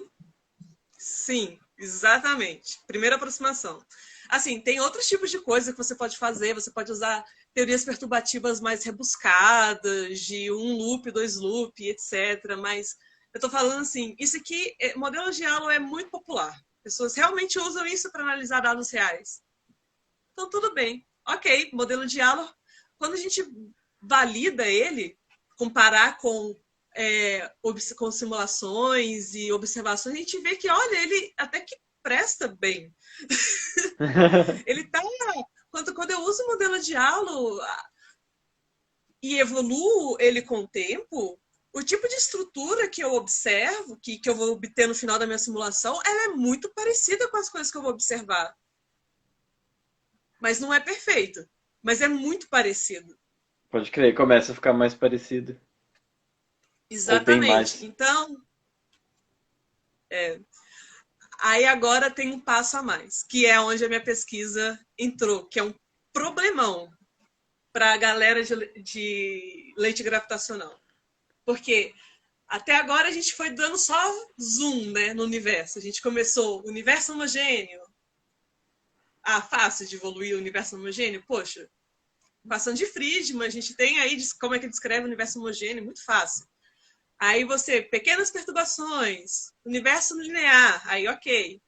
Sim, exatamente. Primeira aproximação. Assim, tem outros tipos de coisa que você pode fazer. Você pode usar teorias perturbativas mais rebuscadas, de um loop, dois loop, etc. Mas eu estou falando assim, isso aqui, modelo de halo é muito popular. Pessoas realmente usam isso para analisar dados reais. Então, tudo bem. Ok, modelo de halo, quando a gente valida ele, comparar com simulações e observações, a gente vê que, olha, ele até que presta bem. Ele tá. Quando eu uso o modelo de halo e evoluo ele com o tempo, o tipo de estrutura que eu observo, que eu vou obter no final da minha simulação, ela é muito parecida com as coisas que eu vou observar. Mas não é perfeito. Mas é muito parecido. Pode crer, começa a ficar mais parecido. Ou bem Exatamente. mais. Então, aí agora tem um passo a mais, que é onde a minha pesquisa entrou, que é um problemão para a galera de lente gravitacional. Porque até agora a gente foi dando só zoom, né, no universo. A gente começou universo homogêneo. Ah, fácil de evoluir o universo homogêneo? Poxa, equação de Friedman, a gente tem aí como é que descreve o universo homogêneo, muito fácil. Aí você, pequenas perturbações, universo linear, aí ok.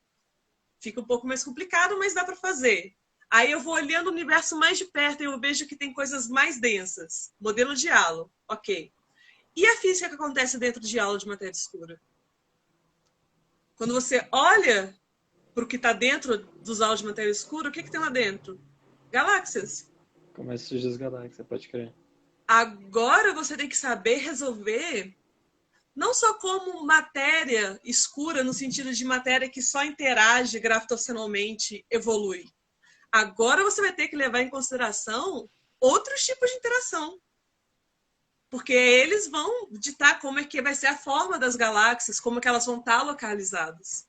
Fica um pouco mais complicado, mas dá para fazer. Aí eu vou olhando o universo mais de perto e eu vejo que tem coisas mais densas. Modelo de halo, ok. E a física que acontece dentro de halo de matéria escura? Quando você olha para o que está dentro dos halos de matéria escura, o que tem lá dentro? Galáxias. Começa a surgir as galáxias, pode crer. Agora você tem que saber resolver não só como matéria escura, no sentido de matéria que só interage gravitacionalmente, evolui. Agora você vai ter que levar em consideração outros tipos de interação. Porque eles vão ditar como é que vai ser a forma das galáxias, como é que elas vão estar localizadas.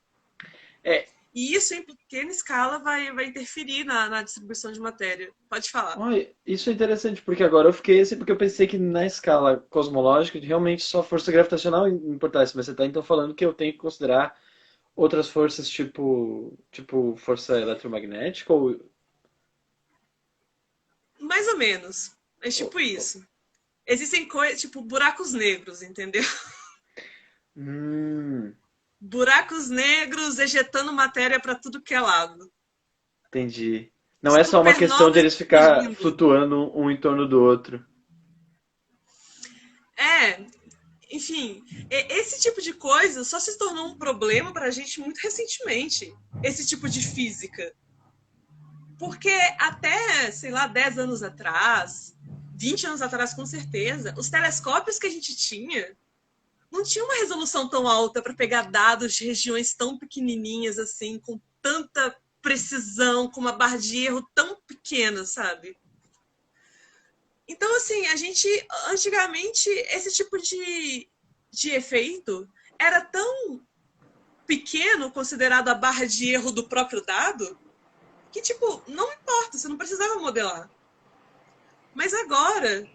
É, E isso, em pequena escala, vai interferir na distribuição de matéria. Pode falar. olha, isso é interessante, porque agora eu fiquei assim, porque eu pensei que na escala cosmológica realmente só força gravitacional importasse, mas você está então falando que eu tenho que considerar outras forças tipo força eletromagnética ou... Mais ou menos. É tipo isso. Existem coisas, tipo buracos negros, entendeu? Hum, Buracos negros ejetando matéria para tudo que é lado. entendi. Não é só uma questão de Supernovas eles ficar explodindo. flutuando um em torno do outro. É, enfim, esse tipo de coisa só se tornou um problema para a gente muito recentemente. Esse tipo de física. Porque até, sei lá, 10 anos atrás, 20 anos atrás, com certeza, os telescópios que a gente tinha não tinham uma resolução tão alta para pegar dados de regiões tão pequenininhas assim, com tanta precisão, com uma barra de erro tão pequena, sabe? Então, assim, a gente, antigamente, esse tipo de efeito era tão pequeno, considerado a barra de erro do próprio dado, que, tipo, não importa, você não precisava modelar. Mas agora,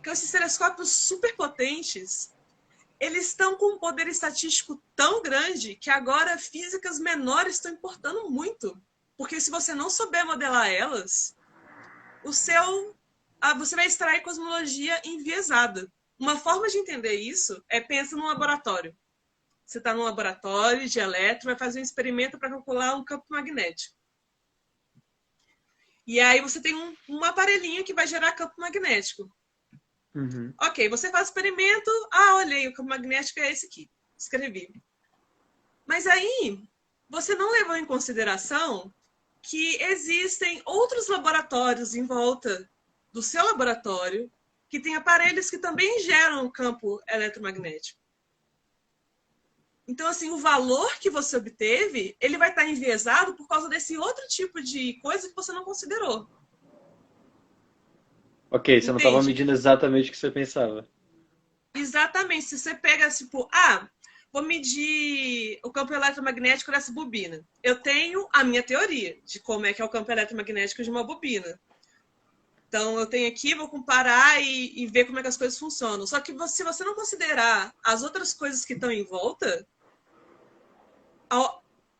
com esses telescópios super potentes, eles estão com um poder estatístico tão grande que agora físicas menores estão importando muito. Porque se você não souber modelar elas, você vai extrair cosmologia enviesada. Uma forma de entender isso é pensa num laboratório. Você está num laboratório de elétron, vai fazer um experimento para calcular um campo magnético. E aí você tem um aparelhinho que vai gerar campo magnético. Uhum. Ok, você faz o experimento. Olhei, o campo magnético é esse aqui. Escrevi. Mas aí, você não levou em consideração que existem outros laboratórios em volta do seu laboratório que têm aparelhos que também geram campo eletromagnético. Então, assim, o valor que você obteve, ele vai estar enviesado por causa desse outro tipo de coisa que você não considerou. Ok, você não estava Entende? medindo exatamente o que você pensava. Exatamente. Se você pega, tipo, vou medir o campo eletromagnético dessa bobina. Eu tenho a minha teoria de como é que é o campo eletromagnético de uma bobina. Então, eu tenho aqui, vou comparar e ver como é que as coisas funcionam. Só que se você não considerar as outras coisas que estão em volta,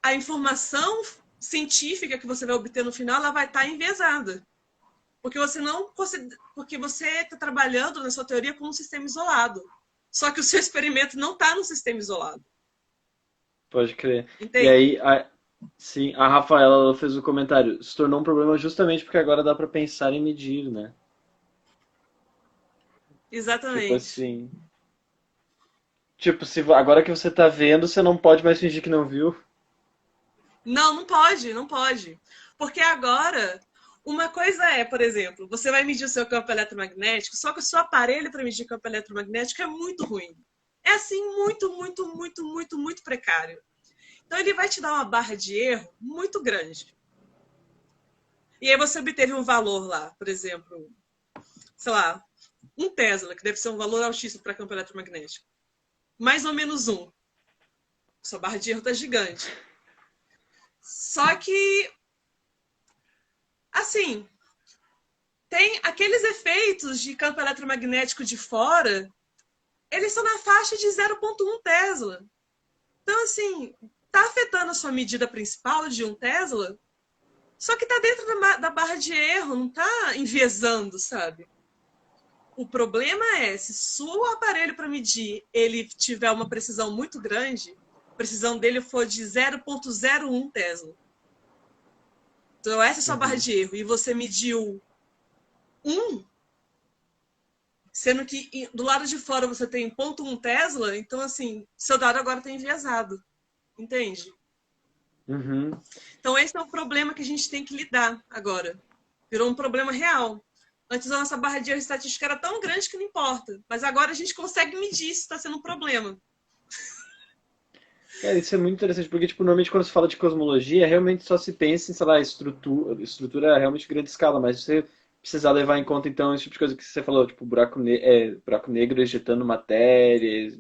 a informação científica que você vai obter no final, ela vai estar enviesada. Porque você não porque você está trabalhando na sua teoria com um sistema isolado. Só que o seu experimento não está no sistema isolado. Pode crer. E Entende? aí, sim, a Rafaela ela fez o comentário. Se tornou um problema justamente porque agora dá para pensar em medir, né? Tipo Exatamente. assim. Tipo, se agora que você tá vendo, você não pode mais fingir que não viu. Não, não pode, não pode. Porque agora, uma coisa é, por exemplo, você vai medir o seu campo eletromagnético, só que o seu aparelho para medir campo eletromagnético é muito ruim. É assim, muito, muito, muito, muito, muito precário. Então ele vai te dar uma barra de erro muito grande. E aí você obteve um valor lá, por exemplo, sei lá, um Tesla, que deve ser um valor altíssimo para campo eletromagnético. Mais ou menos um. Sua barra de erro está gigante. Só que, assim, tem aqueles efeitos de campo eletromagnético de fora, eles são na faixa de 0,1 Tesla. Então, assim, tá afetando a sua medida principal de 1 Tesla, só que tá dentro da barra de erro, não tá enviesando, sabe? O problema é, se o aparelho para medir ele tiver uma precisão muito grande, a precisão dele for de 0,01 Tesla. Então, essa é a sua barra Uhum. de erro. E você mediu 1, sendo que do lado de fora você tem 0,1 Tesla, então, assim, seu dado agora está enviesado. Entende? Uhum. Então, esse é o problema que a gente tem que lidar agora. Virou um problema real. Antes a nossa barra de erro estatística era tão grande que não importa. Mas agora a gente consegue medir se está sendo um problema. Cara, isso é muito interessante, porque, tipo, normalmente quando se fala de cosmologia, realmente só se pensa em, sei lá, estrutura realmente grande escala, mas você precisar levar em conta, então, esse tipo de coisa que você falou, tipo, buraco negro ejetando matéria,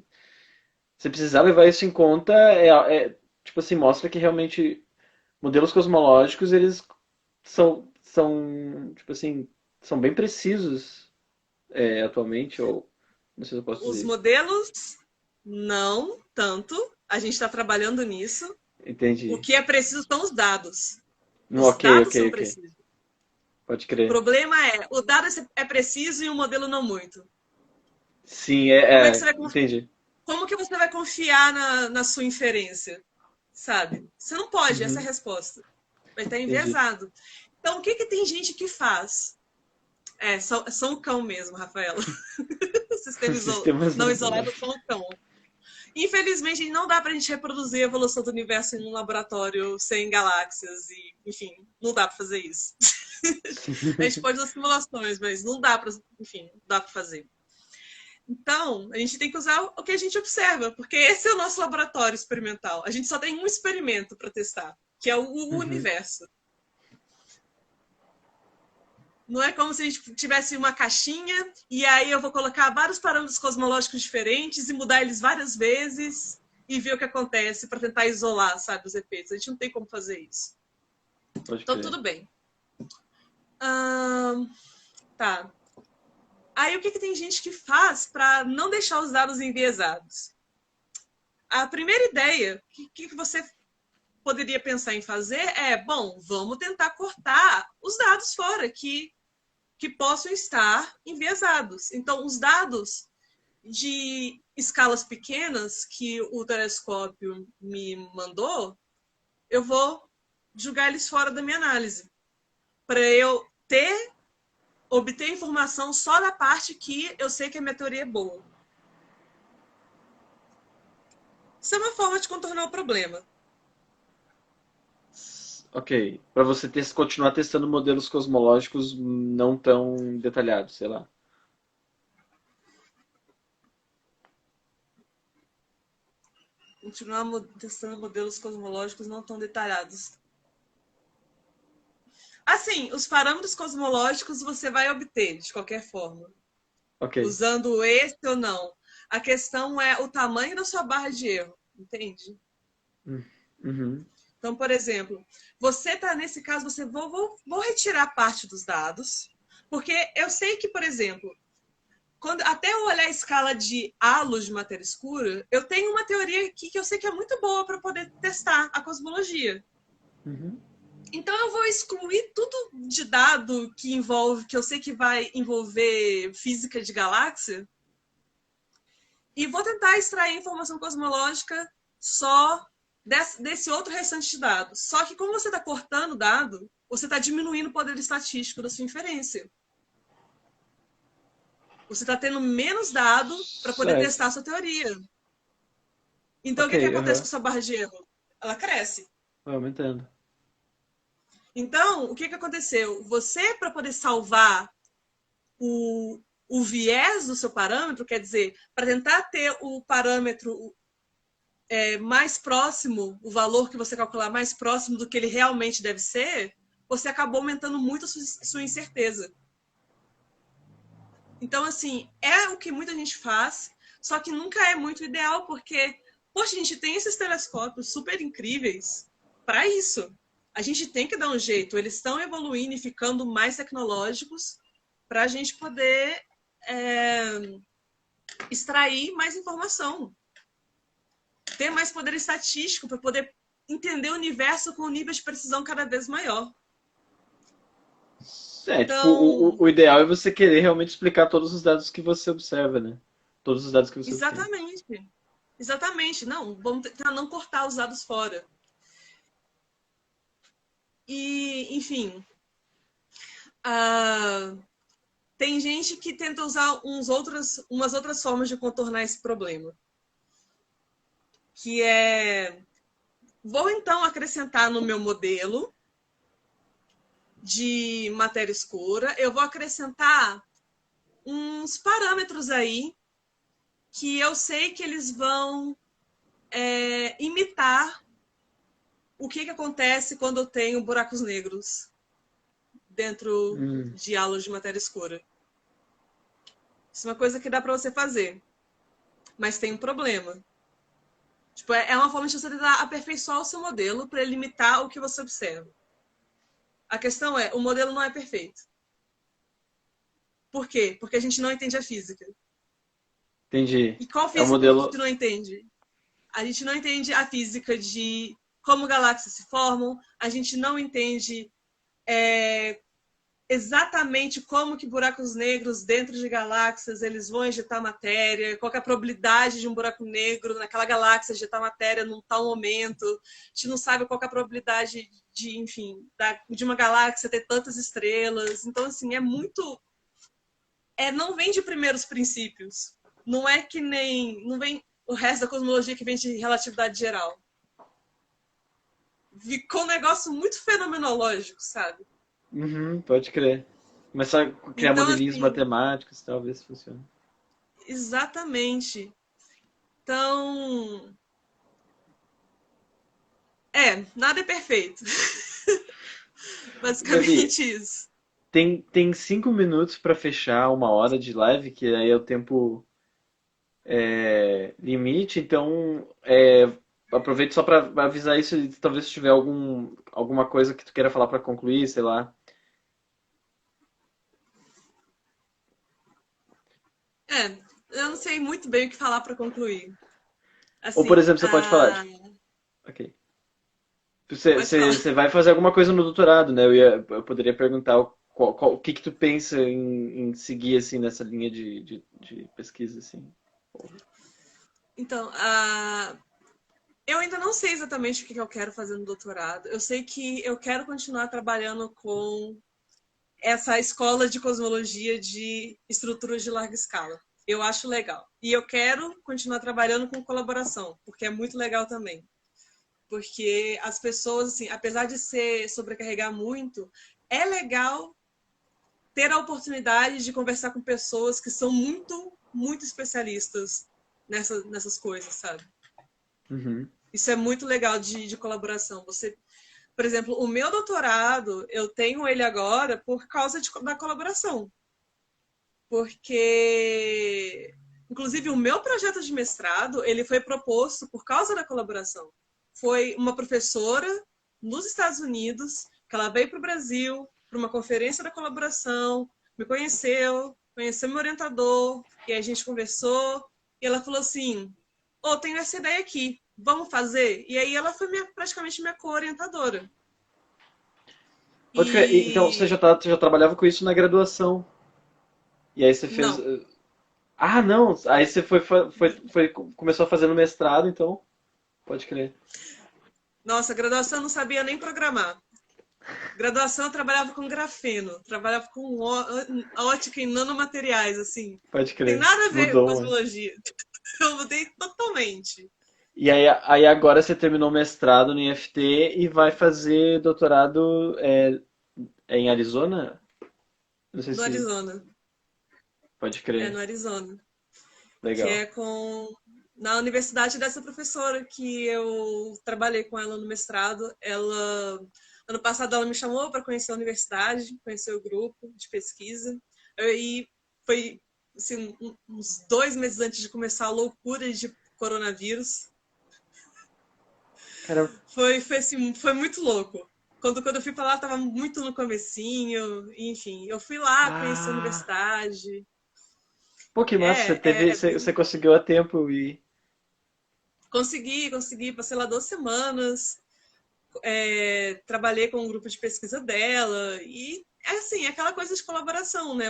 você precisar levar isso em conta, tipo assim, mostra que realmente modelos cosmológicos, eles tipo assim, são bem precisos, atualmente, ou, não sei se eu posso Os dizer isso. modelos, não tanto. A gente está trabalhando nisso. O Entendi. que é preciso são os dados. Os Ok, dados ok, são ok. precisos. Pode O crer. problema é, o dado é preciso e o modelo não muito. Sim, Como é que você vai, entendi. como que você vai confiar na sua inferência? Sabe? Você não pode, essa é a Uhum, resposta. Vai estar entendi. enviesado. Então, o que tem gente que faz? São o cão mesmo, Rafaela. O sistema Sistemas não não isolado isolados. são o cão. Infelizmente, não dá para a gente reproduzir a evolução do universo em um laboratório sem galáxias e, enfim, não dá para fazer isso. A gente pode usar simulações, mas não dá para, enfim, não dá para fazer. Então, a gente tem que usar o que a gente observa, porque esse é o nosso laboratório experimental. A gente só tem um experimento para testar, que é o Uhum, universo. Não é como se a gente tivesse uma caixinha e aí eu vou colocar vários parâmetros cosmológicos diferentes e mudar eles várias vezes e ver o que acontece para tentar isolar, sabe, os efeitos. A gente não tem como fazer isso. pode Então, crer. tudo bem. Ahn, Tá. Aí o que tem gente que faz para não deixar os dados enviesados? A primeira ideia que você poderia pensar em fazer é, bom, vamos tentar cortar os dados fora que possam estar enviesados. Então, os dados de escalas pequenas que o telescópio me mandou, eu vou jogar eles fora da minha análise, para eu obter informação só da parte que eu sei que a minha teoria é boa. Isso é uma forma de contornar o problema. Ok. Para você continuar testando modelos cosmológicos não tão detalhados, sei lá. Continuar testando modelos cosmológicos não tão detalhados. Assim, os parâmetros cosmológicos você vai obter de qualquer forma, Ok. usando esse ou não. A questão é o tamanho da sua barra de erro, entende? Uhum. Então, por exemplo, você está nesse caso, você vou retirar parte dos dados, porque eu sei que, por exemplo, até eu olhar a escala de halos de matéria escura, eu tenho uma teoria aqui que eu sei que é muito boa para poder testar a cosmologia. Uhum. Então eu vou excluir tudo de dado que eu sei que vai envolver física de galáxia, e vou tentar extrair informação cosmológica só desse outro restante de dados. Só que como você está cortando o dado, você está diminuindo o poder estatístico da sua inferência. Você está tendo menos dado para poder Certo. testar a sua teoria. Então, o Ok, que acontece com aham. essa barra de erro? Ela cresce. Vai aumentando. Então, o que aconteceu? Você, para poder salvar o viés do seu parâmetro, quer dizer, para tentar ter o parâmetro mais próximo, o valor que você calcular mais próximo do que ele realmente deve ser, você acabou aumentando muito a sua incerteza. Então, assim, é o que muita gente faz, só que nunca é muito ideal, porque, poxa, a gente tem esses telescópios super incríveis para isso. A gente tem que dar um jeito, eles estão evoluindo e ficando mais tecnológicos para a gente poder extrair mais informação, ter mais poder estatístico para poder entender o universo com um nível de precisão cada vez maior. É, tipo, Então, o ideal é você querer realmente explicar todos os dados que você observa, né? Todos os dados que você obtém. exatamente. Exatamente. Não, vamos tentar não cortar os dados fora. E, enfim, tem gente que tenta usar umas outras formas de contornar esse problema. Que é, vou então acrescentar no meu modelo de matéria escura, eu vou acrescentar uns parâmetros aí que eu sei que eles vão imitar o que acontece quando eu tenho buracos negros dentro Hum. de halos de matéria escura. Isso é uma coisa que dá para você fazer, mas tem um problema. Tipo, é uma forma de você tentar aperfeiçoar o seu modelo para limitar o que você observa. A questão é, o modelo não é perfeito. Por quê? Porque a gente não entende a física. Entendi. E qual É o física a gente modelo. não entende? A gente não entende a física de como galáxias se formam, a gente não entende exatamente como que buracos negros dentro de galáxias eles vão injetar matéria, qual é a probabilidade de um buraco negro naquela galáxia injetar matéria num tal momento. A gente não sabe qual é a probabilidade de, enfim, de uma galáxia ter tantas estrelas. Então, assim, é muito... não vem de primeiros princípios. Não é que nem... Não vem o resto da cosmologia que vem de relatividade geral. Ficou um negócio muito fenomenológico, sabe? Uhum, pode crer. Começar a criar Então, modelinhos assim, matemáticos, talvez funcione. exatamente. Então, nada é perfeito. Gabi, Basicamente isso. tem 5 minutos para fechar 1 hora de live, que aí é o tempo limite, então aproveito só para avisar isso e talvez se tiver alguma coisa que tu queira falar para concluir, sei lá. eu não sei muito bem o que falar para concluir. Ou, por Assim, exemplo, você pode falar, tipo, ok. Você, pode falar. você, você vai fazer alguma coisa no doutorado, né? Eu poderia perguntar o que que tu pensa em seguir, assim, nessa linha de pesquisa, assim. Então, eu ainda não sei exatamente o que eu quero fazer no doutorado. Eu sei que eu quero continuar trabalhando com essa escola de cosmologia de estruturas de larga escala. Eu acho legal. E eu quero continuar trabalhando com colaboração, porque é muito legal também. Porque as pessoas, assim, apesar de ser sobrecarregar muito, é legal ter a oportunidade de conversar com pessoas que são muito especialistas nessas coisas, sabe? Uhum. Isso é muito legal de colaboração. Você, por exemplo, o meu doutorado, eu tenho ele agora por causa da colaboração. Porque, inclusive, o meu projeto de mestrado, ele foi proposto por causa da colaboração. Foi uma professora nos Estados Unidos, que ela veio para o Brasil, para uma conferência da colaboração, me conheceu, conheceu meu orientador, e a gente conversou, e ela falou assim, oh, tenho essa ideia aqui, vamos fazer? E aí ela foi praticamente minha co-orientadora. Pode crer. Então, você E você já trabalhava com isso na graduação. E aí você fez. não. Ah, não! Aí você começou a fazer no mestrado, então. Pode crer. Nossa, graduação eu não sabia nem programar. Graduação eu trabalhava com grafeno, trabalhava com ótica em nanomateriais, assim. Pode Tem crer. nada a ver com Mudou, mano. cosmologia. Eu mudei totalmente. E aí agora você terminou o mestrado no IFT e vai fazer doutorado em Arizona? Não sei No se Arizona. pode É, crer. no Arizona. Que Legal. é com. Na universidade dessa professora que eu trabalhei com ela no mestrado. Ela. Ano passado ela me chamou para conhecer a universidade, conhecer o grupo de pesquisa. E foi assim, uns 2 meses antes de começar a loucura de coronavírus. Caramba. Assim, foi muito louco. Quando eu fui para lá, estava muito no comecinho, enfim. Eu fui lá conhecer a Ah! universidade. Pô, que massa, É você bem... conseguiu a tempo e. Consegui. Passei lá 2 semanas. Trabalhei com um grupo de pesquisa dela. E, é assim, é aquela coisa de colaboração, né?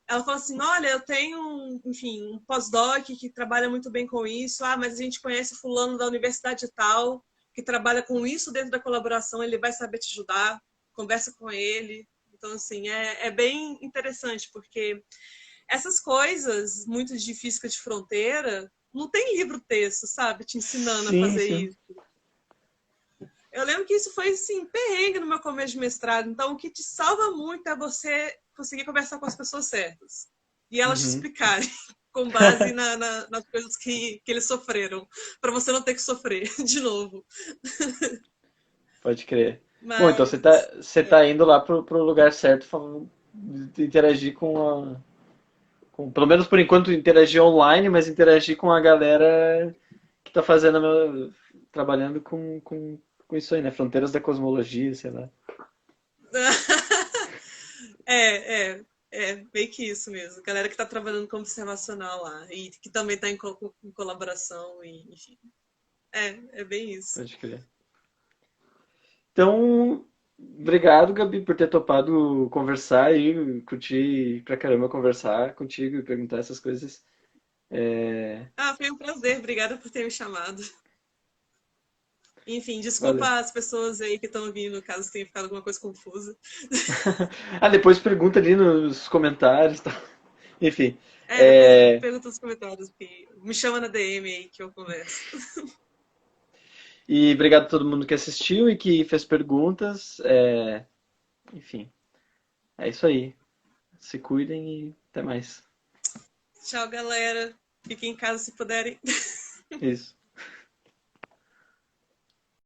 Ela falou assim, olha, eu tenho, enfim, um pós-doc que trabalha muito bem com isso. Ah, mas a gente conhece fulano da universidade tal, que trabalha com isso dentro da colaboração, ele vai saber te ajudar, conversa com ele. Então, assim, é bem interessante, porque essas coisas muito de física de fronteira, não tem livro-texto, sabe, te ensinando a Sim, fazer sim. isso. Eu lembro que isso foi, assim, perrengue no meu começo de mestrado. Então, o que te salva muito é você conseguir conversar com as pessoas certas. E elas te Uhum. explicarem com base nas coisas que eles sofreram. Para você não ter que sofrer de novo. Pode crer. Bom, então Mas, você tá indo lá pro lugar certo, interagir pelo menos por enquanto, interagir online, mas interagir com a galera que tá fazendo, trabalhando com isso aí, né? Fronteiras da cosmologia, sei lá. meio que isso mesmo. Galera que está trabalhando como observacional lá e que também está em colaboração, e, enfim. É bem isso. Pode crer. Então, obrigado, Gabi, por ter topado conversar e curtir pra caramba conversar contigo e perguntar essas coisas. É, Ah, foi um prazer. Obrigada por ter me chamado. Enfim, valeu. desculpa as pessoas aí que estão ouvindo, caso tenha ficado alguma coisa confusa. Ah, depois pergunta ali nos comentários, tá? Enfim. Depois É, pergunta nos comentários, que me chama na DM aí que eu converso. e obrigado a todo mundo que assistiu e que fez perguntas. Enfim, é isso aí. Se cuidem e até mais. Tchau, galera. Fiquem em casa se puderem. Isso.